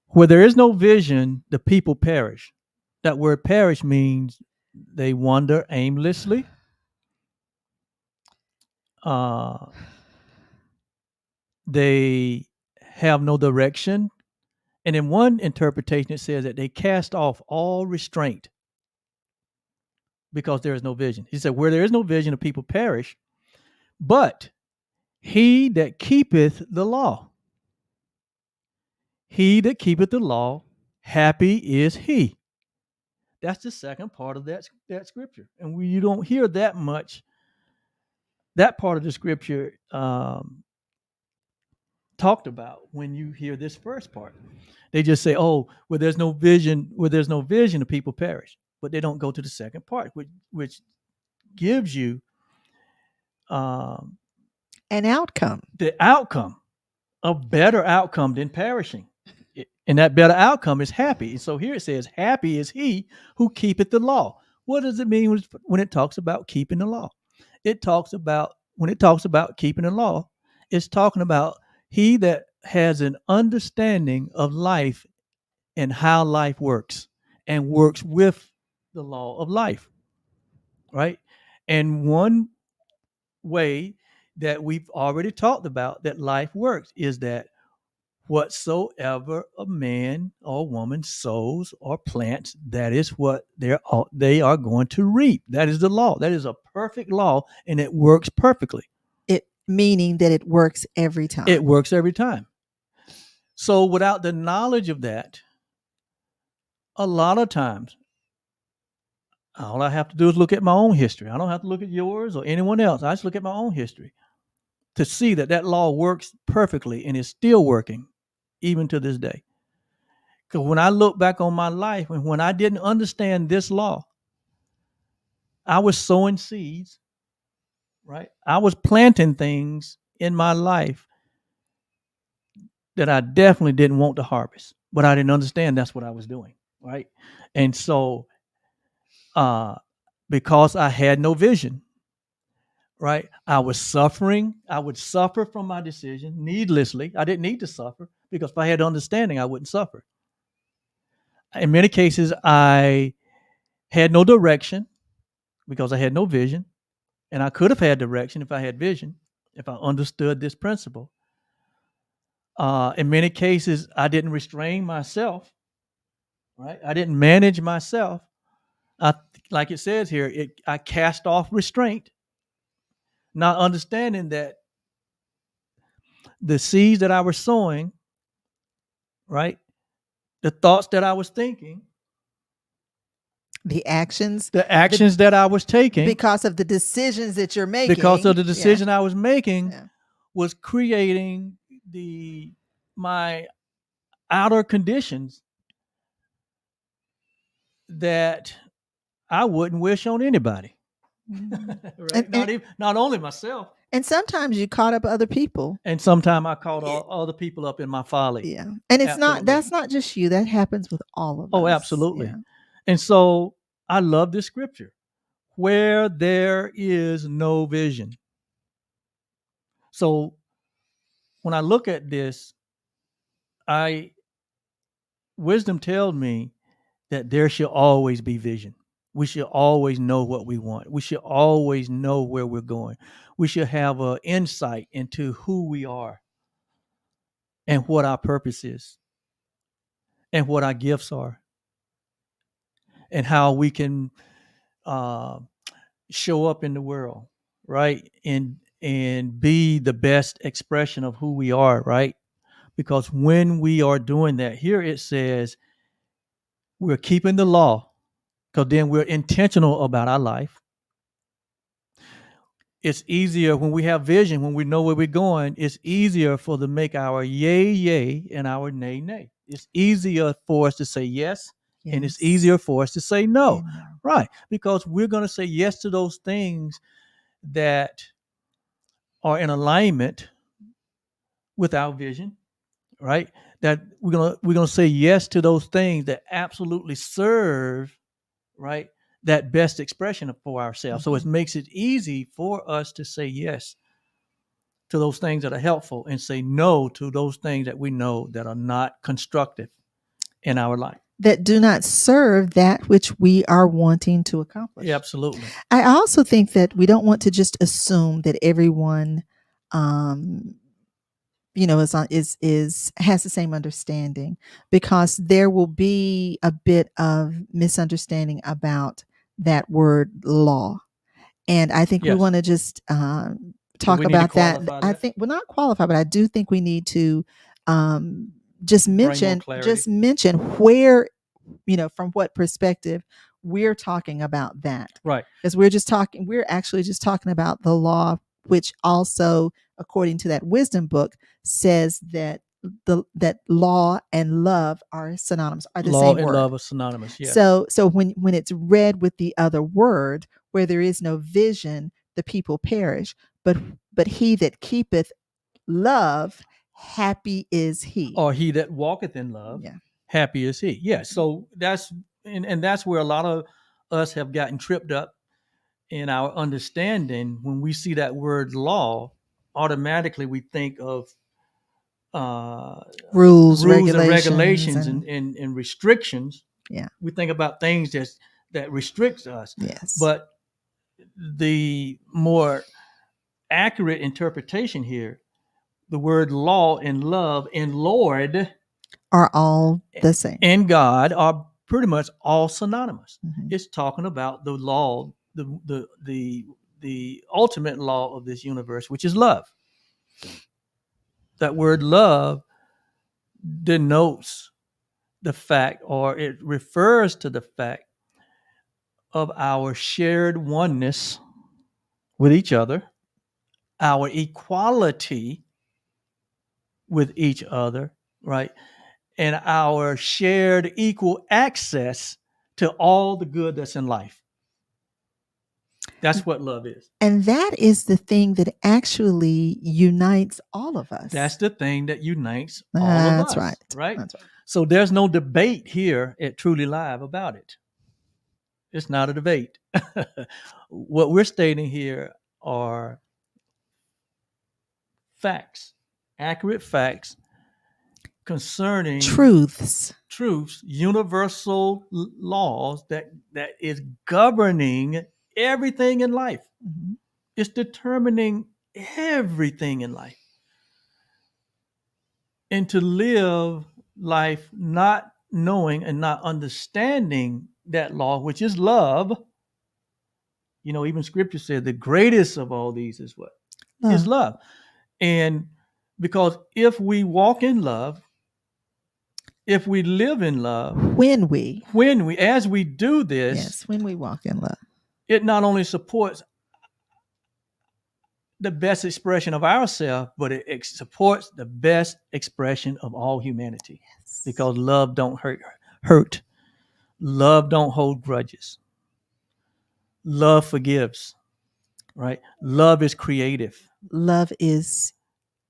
"Where there is no vision, the people perish." That word perish means they wander aimlessly. They have no direction. And in one interpretation, it says that they cast off all restraint because there is no vision. He said, where there is no vision, the people perish. But he that keepeth the law, he that keepeth the law, happy is he. That's the second part of that scripture. And you don't hear that much, that part of the scripture talked about when you hear this first part. They just say, oh, where there's no vision, the people perish. But they don't go to the second part, which gives you An outcome. the outcome, a better outcome than perishing. And that better outcome is happy. And so here it says, happy is he who keepeth the law. What does it mean when it talks about keeping the law? When it talks about keeping the law, it's talking about he that has an understanding of life and how life works and works with the law of life, right? And one way that we've already talked about that life works is that whatsoever a man or woman sows or plants, that is what they are going to reap. That is the law. That is a perfect law, and it works perfectly. It meaning that it works every time. It works every time. So without the knowledge of that, a lot of times, all I have to do is look at my own history. I don't have to look at yours or anyone else. I just look at my own history to see that that law works perfectly and is still working even to this day. Because when I look back on my life and when I didn't understand this law, I was sowing seeds, right? I was planting things in my life that I definitely didn't want to harvest, but I didn't understand that's what I was doing, right? And so because I had no vision, right? I was suffering. I would suffer from my decision needlessly. I didn't need to suffer because if I had understanding, I wouldn't suffer. In many cases, I had no direction because I had no vision. And I could have had direction if I had vision, if I understood this principle. In many cases, I didn't restrain myself, right? I didn't manage myself. Like it says here, I cast off restraint, not understanding that the seeds that I was sowing, right? The thoughts that I was thinking, the actions that I was taking, because of the decisions that you're making. because of the decision I was making, Yeah. was creating my outer conditions that I wouldn't wish on anybody. Right? Not only myself. And sometimes you caught up other people. And sometimes I caught other people up in my folly. Yeah. And it's Absolutely. that's not just you. That happens with all of us. Oh, absolutely. Yeah. And so I love this scripture. Where there is no vision. So when I look at this, wisdom tells me that there should always be vision. We should always know what we want. We should always know where we're going. We should have an insight into who we are and what our purpose is and what our gifts are and how we can show up in the world, right? And be the best expression of who we are, right? Because when we are doing that, here it says we're keeping the law, because then we're intentional about our life. It's easier when we have vision, when we know where we're going, it's easier for to make our yay, yay, and our nay, nay. It's easier for us to say yes, and it's easier for us to say no, right? Because we're going to say yes to those things that are in alignment with our vision, right? That we're gonna say yes to those things that absolutely serve, right, that best expression for ourselves. So it makes it easy for us to say yes to those things that are helpful and say no to those things that we know that are not constructive in our life, that do not serve that which we are wanting to accomplish. Yeah, absolutely. I also think that we don't want to just assume that everyone is has the same understanding, because there will be a bit of misunderstanding about that word law. And I think we Yes. want to just Do talk we need to about that. qualify I that? think, well, not qualify, but I do think we need to um, just Bring more mention clarity. just mention where, from what perspective we're talking about that. Right. Because we're actually just talking about the law, which also, according to that wisdom book, says that that law and love are synonymous, are the Law same and word. love are synonymous. Yes. So when it's read with the other word, where there is no vision, the people perish. But he that keepeth love, happy is he. Or he that walketh in love, Yeah. happy is he. Yeah. So and that's where a lot of us have gotten tripped up in our understanding. When we see that word law, automatically we think of Rules, rules and regulations, regulations and and restrictions. yeah. We think about things that restricts us. Yes. But the more accurate interpretation here, the word law and love and Lord Are all the same. and God are pretty much all synonymous. Mhm. It's talking about the law, the ultimate law of this universe, which is love. That word love denotes the fact, or it refers to the fact of our shared oneness with each other, our equality with each other, right? And our shared equal access to all the good that's in life. That's what love is. And that is the thing that actually unites all of us. That's the thing that unites all of That's us, right. right? That's right. So there's no debate here at Truly Live about it. It's not a debate. What we're stating here are facts, accurate facts concerning Truths. truths, universal laws that is governing everything in life. Mhm. It's determining everything in life. And to live life not knowing and not understanding that law, which is love, even scripture said the greatest of all these is what? Is love. And because if we walk in love, if we live in love, as we do this, Yes, when we walk in love, it not only supports the best expression of ourselves, but it supports the best expression of all humanity. yes. Because love don't hurt. Love don't hold grudges. Love forgives, right? Love is creative. Love is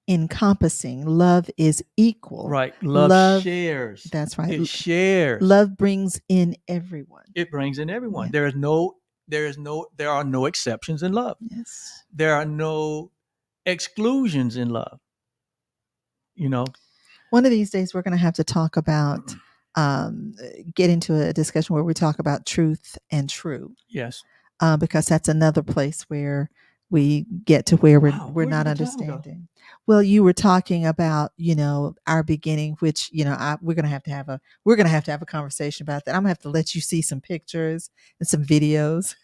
encompassing. Love is equal. Right. Love shares. That's right. It shares. Love brings in everyone. It brings in everyone. Yeah. There are no exceptions in love. Yes. There are no exclusions in love. One of these days we're going to have to talk about get into a discussion where we talk about truth and true. Yes. Because that's another place where we get to where we're not understanding. Well, you were talking about our beginning, which we're gonna have to have a conversation about that. I'm gonna have to let you see some pictures and some videos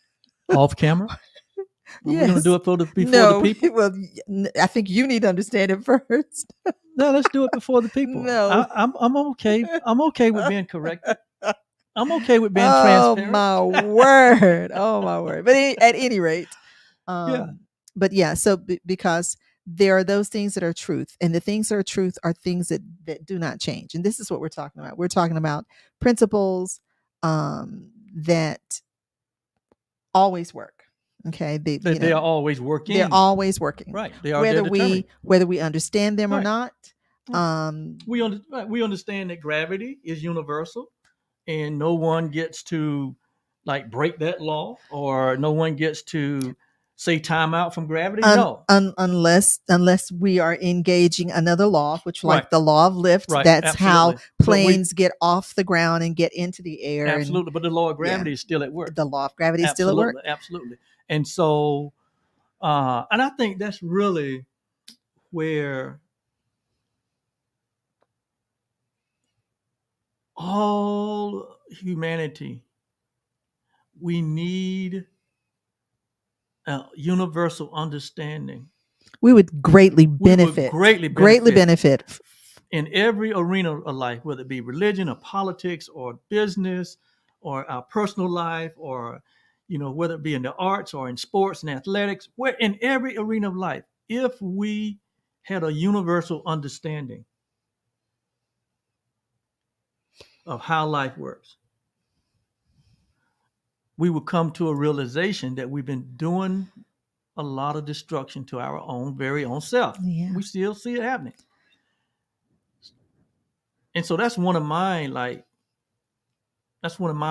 off camera. Yes. We're gonna do it before the people. Well, I think you need to understand it first. No, let's do it before the people. No. I'm okay. I'm okay with being corrected. I'm okay with being Oh transparent. my word! Oh my word! But at any rate, Yeah. But yeah. So because there are those things that are truth, and the things that are truth are things that do not change. And this is what we're talking about. We're talking about principles that always work. Okay, They are always working. They're always working. Right. They are whether we understand them or Right. not. We understand that gravity is universal, and no one gets to break that law, or no one gets to say time out from gravity. No. Unless we are engaging another law, which like the law of lift. Right. That's Absolutely. how planes get off the ground and get into the air. Absolutely. But the law of gravity is still at work. The law of gravity is still at work. Absolutely. And so, and I think that's really where all humanity, we need a universal understanding. We would greatly We would benefit, greatly greatly benefit benefit. in every arena of life, whether it be religion or politics or business or our personal life, or whether it be in the arts or in sports and athletics, where in every arena of life, if we had a universal understanding of how life works, we would come to a realization that we've been doing a lot of destruction to our own very own self. Yeah. We still see it happening. And so that's one of my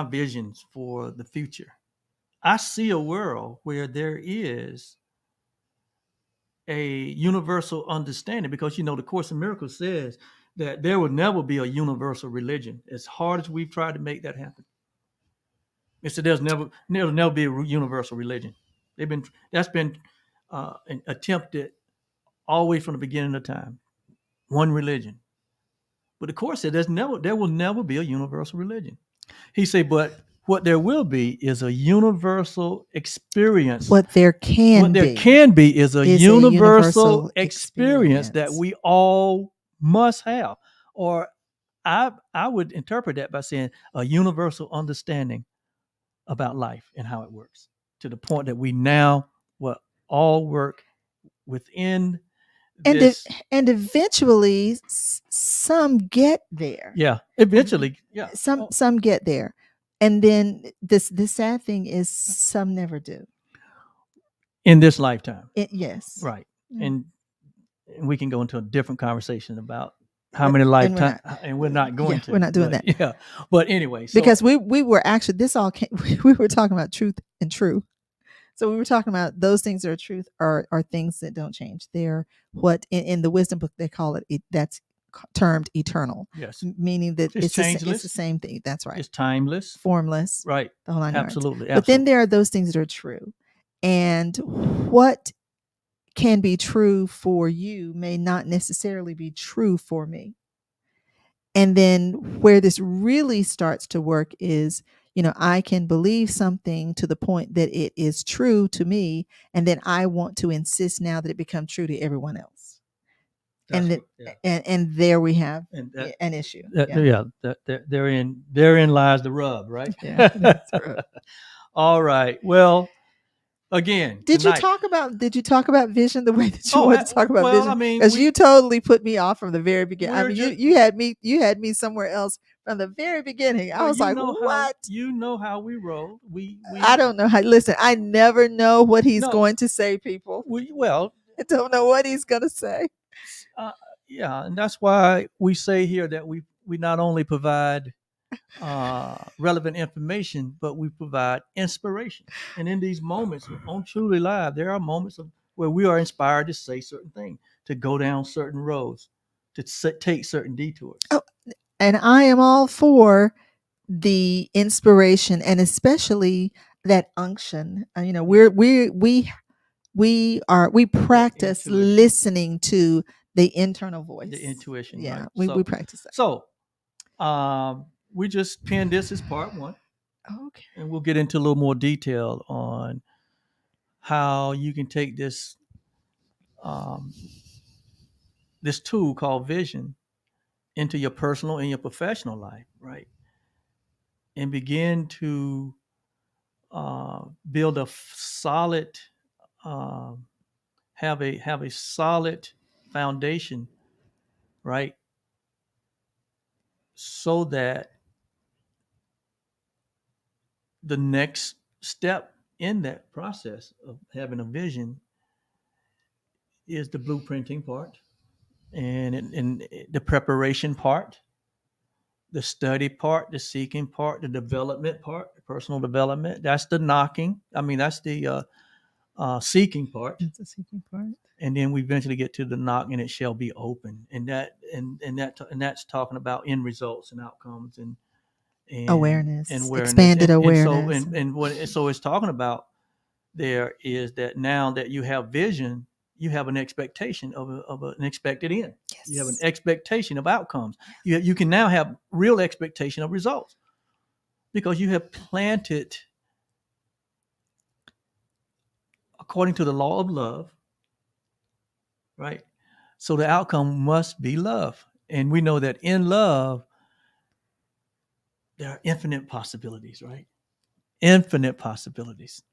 visions for the future. I see a world where there is a universal understanding, because the Course in Miracles says that there will never be a universal religion, as hard as we've tried to make that happen. It said there'll never be a universal religion. That's been attempted all the way from the beginning of time. One religion. But the Course said there will never be a universal religion. He said, but what there will be is a universal experience. What there can be is a is a universal universal experience that experience. we all must have. Or I would interpret that by saying a universal understanding about life and how it works, to the point that we now will all work within And this. and eventually some get there. Yeah, eventually. Yeah. Some get there. And then the sad thing is some never do. In this lifetime. Yes. Right. And we can go into a different conversation about how many lifetimes, and we're not going to. We're not doing that. that. Yeah. But anyway. Because we were actually, we were talking about truth and true. So we were talking about those things that are truth are things that don't change. They're what in the wisdom book they call it, that's termed eternal. Yes. Meaning that it's changeless. It's the same thing. That's right. It's timeless. Formless. Right. The whole nine yards. Absolutely. But then there are those things that are true. And what can be true for you may not necessarily be true for me. And then where this really starts to work is, I can believe something to the point that it is true to me, and then I want to insist now that it become true to everyone else. And there we have an issue. Therein lies the rub, right? Yeah. That's right. All right. Well, again, did you talk about vision the way that you wanted to talk about vision? I mean, because you totally put me off from the very beginning. I mean, you had me somewhere else from the very beginning. I was like, what? You know how we roll. We I don't know how. Listen, I never know what he's going to say, people. I don't know what he's going to say. Yeah, and that's why we say here that we not only provide relevant information, but we provide inspiration. And in these moments on Truly Live, there are moments where we are inspired to say certain things, to go down certain roads, to take certain detours. Oh, and I am all for the inspiration, and especially that unction. We practice listening to the internal voice, the intuition. Yeah, right? we practice that. So, we just pinned this as part one. Okay. And we'll get into a little more detail on how you can take this this tool called vision into your personal and your professional life, right? And begin to build a solid, have a solid foundation, right? So that the next step in that process of having a vision is the blueprinting part, and the preparation part, the study part, the seeking part, the development part, the personal development. That's the knocking. I mean, that's the seeking part. That's the seeking part. And then we eventually get to the knock, and it shall be open. And that's talking about end results and outcomes and awareness, expanded awareness. So it's talking about there is that now that you have vision, you have an expectation of an expected end. You have an Yes. expectation of outcomes. You can now have real expectation of results because you have planted according to the law of love, right? So the outcome must be love. And we know that in love, there are infinite possibilities, right? Infinite possibilities.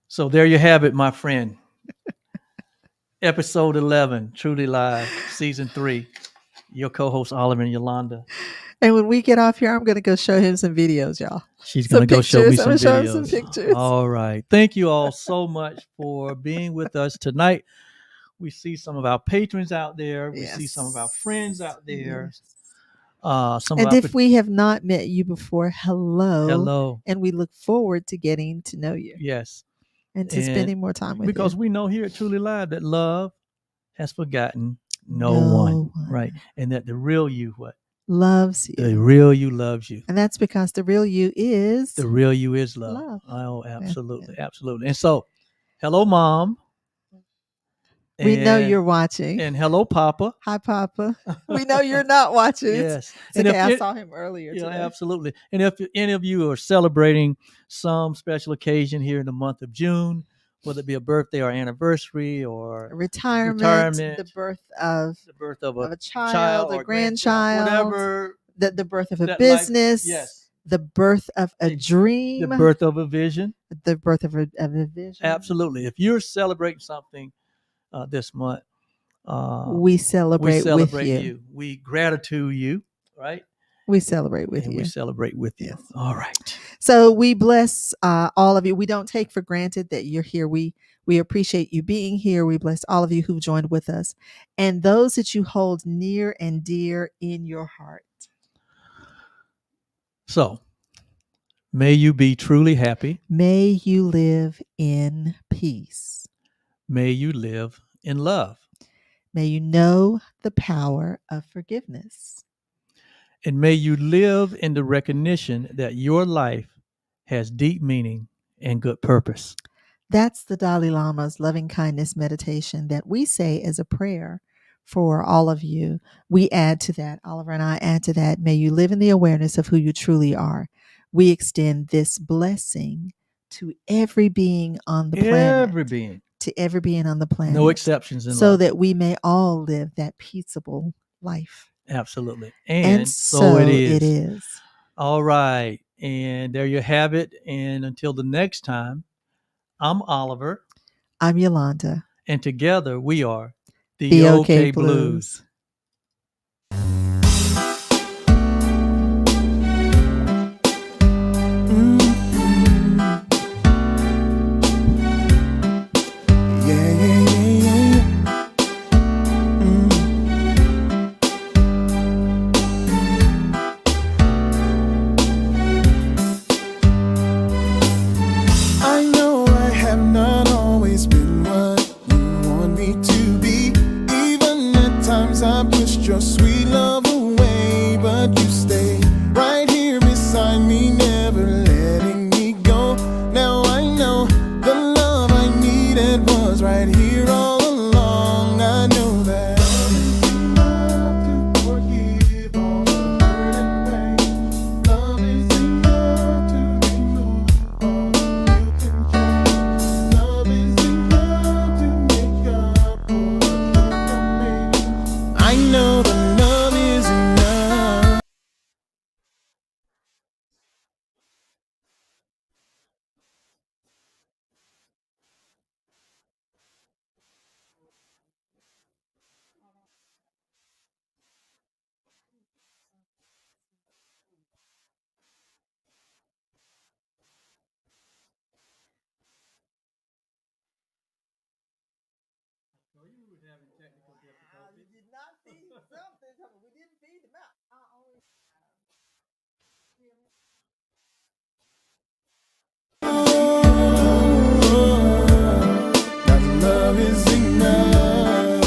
So there you have it, my friend. Episode 11, Truly Live, Season 3. Your co-host, Oliver and Yolanda. And when we get off here, I'm going to go show him some videos, y'all. She's going Some to go show me pictures. I'm some going to show him some videos. pictures. All right. Thank you all so much for being with us tonight. We see some of our patrons out there. We see some of our friends out there. Yes. Some And of if we have not met you before, hello. hello. And we look forward to getting to know you Yes. and to And spending more time with because you. we know here at Truly Live that love has forgotten no No one, right? And that the real you, what? loves The you. real you loves you. And that's because the real you is The real you is love. love. Oh, Yeah, absolutely. yeah. Absolutely. And so, hello, Mom. We know you're watching. And hello, Papa. Hi, Papa. We know you're not watching. Yes. It's okay. I saw him earlier Yeah, today. absolutely. And if any of you are celebrating some special occasion here in the month of June, whether it be a birthday or anniversary or Retirement, the birth of a a child, a grandchild, whatever, the birth of a that life- business, yes, the birth of a dream, the birth of a vision. the birth of a vision. Absolutely. If you're celebrating something this month, We celebrate with you. We gratitude you, right? We celebrate with And you. we celebrate with you. Yes. All right. So we bless all of you. We don't take for granted that you're here. We appreciate you being here. We bless all of you who joined with us and those that you hold near and dear in your heart. So, may you be truly happy. May you live in peace. May you live in love. May you know the power of forgiveness. And may you live in the recognition that your life has deep meaning and good purpose. That's the Dalai Lama's loving kindness meditation that we say as a prayer for all of you. We add to that, Oliver and I add to that, may you live in the awareness of who you truly are. We extend this blessing to every being on the planet. Every being. To every being on the planet. No exceptions in so love. that we may all live that peaceable life. Absolutely. And so it is. All right. And there you have it. And until the next time, I'm Oliver. I'm Yolanda. And together we are the OK Blues. I know I have not always been what you want me to be. Even at times I pushed your sweet love away, but you stay right here beside me, never letting me go. Now I know the love I needed was right here all along. I know that love to forgive all the hurt and pain. Love is enough to remove all the guilt and shame. Love is enough to make up for the hurt I made. I know that love is enough. That love is enough.